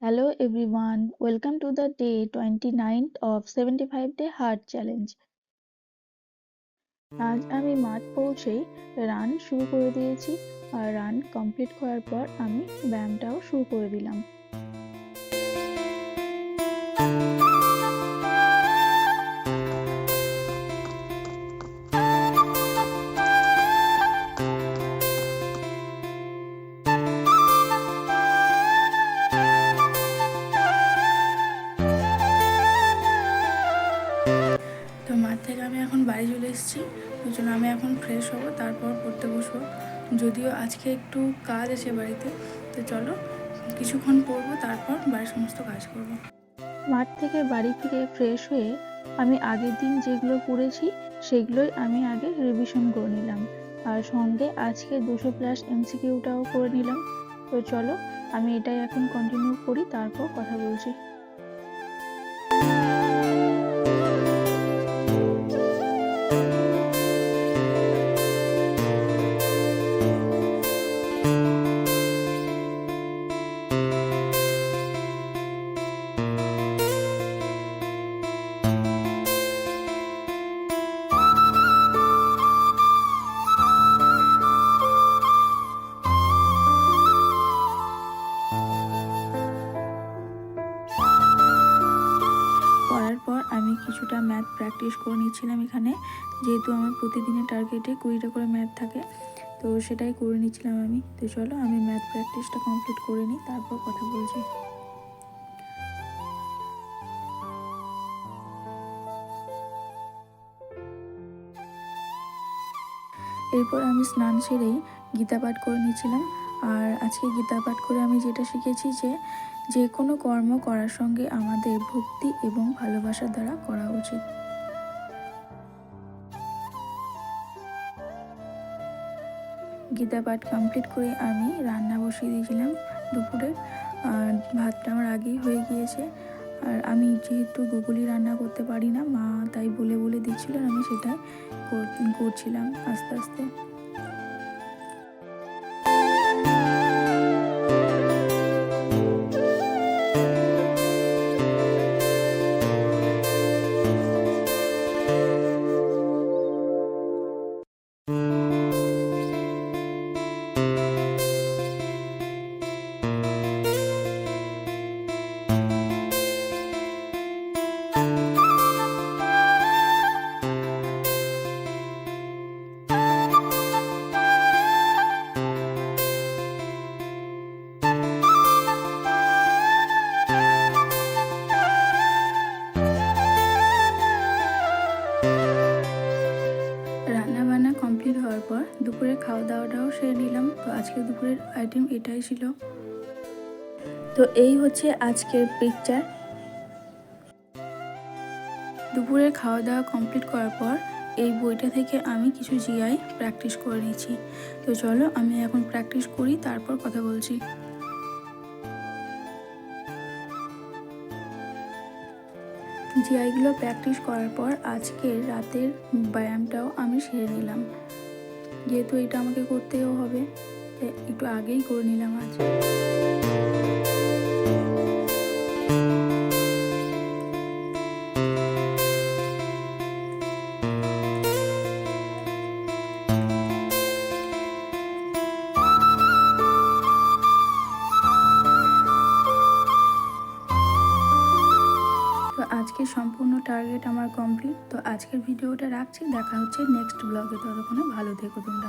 Hello everyone, welcome to the day 29th of 75-day heart challenge. আজ আমি মাঠ পৌঁছেই রান শুরু করে দিয়েছি আর রান কমপ্লিট করার পর আমি ব্যায়ামটাও শুরু করে দিলাম। তো মাঠ থেকে আমি এখন বাড়ি চলে এসেছি, ওই জন্য আমি এখন ফ্রেশ হব, তারপর পড়তে বসবো। যদিও আজকে একটু কাজ আছে বাড়িতে, তো চলো কিছুক্ষণ পড়বো, তারপর বাড়ির সমস্ত কাজ করব। মাঠ থেকে বাড়ি ফিরে ফ্রেশ হয়ে আমি আগের দিন যেগুলো পড়েছি সেগুলোই আমি আগে রিভিশন করে নিলাম, আর সঙ্গে আজকে 200+ MCQটাও করে নিলাম। তো চলো আমি এটাই এখন কন্টিনিউ করি, তারপর কথা বলছি। আমি কিছুটা ম্যাথ প্র্যাকটিস করে নিচ্ছিলাম এখানে, যেহেতু আমার প্রতিদিনের টার্গেটে 20টা করে ম্যাথ থাকে, তো সেটাই করে নিচ্ছিলাম আমি। তো চলো আমি ম্যাথ প্র্যাকটিসটা কমপ্লিট করে নিই, তারপর কথা বলছি। এরপর আমি স্নান সেরেই গীতা পাঠ করে নিচ্ছিলাম। আর আজকে গীতা পাঠ করে আমি যেটা শিখেছি যে কোনো কর্ম করার সঙ্গে আমাদের ভক্তি এবং ভালোবাসার দ্বারা করা উচিত। গীতা পাঠ কমপ্লিট করে আমি রান্না বসিয়ে দিয়েছিলাম দুপুরের, আর ভাতটা আমার আগেই হয়ে গিয়েছে। আর আমি যেহেতু গুগলি রান্না করতে পারি না, মা তাই বলে বলে দিচ্ছিল, আমি সেটাই করছিলাম আস্তে আস্তে। রান্নাবান্না কমপ্লিট হওয়ার পর দুপুরের খাওয়া দাওয়াটাও সেরে নিলাম। তো আজকে দুপুরের আইটেম এটাই ছিল। তো এই হচ্ছে আজকের পিকচার। দুপুরের খাওয়া দাওয়া কমপ্লিট করার পর এই বইটা থেকে আমি কিছু জিআই প্র্যাকটিস করে নিচ্ছি। তো চলো আমি এখন প্র্যাকটিস করি, তারপর কথা বলছি। জিআইগুলো প্র্যাকটিস করার পর আজকের রাতের ব্যায়ামটাও আমি সেরে নিলাম, যেহেতু এটা আমাকে করতেও হবে, একটু আগেই করে নিলাম আজ। আজকের সম্পূর্ণ টার্গেট আমার কমপ্লিট। তো আজকের ভিডিওটা রাখছি, দেখা হচ্ছে নেক্সট ব্লগে। ততক্ষণে ভালো থেকো তোমরা।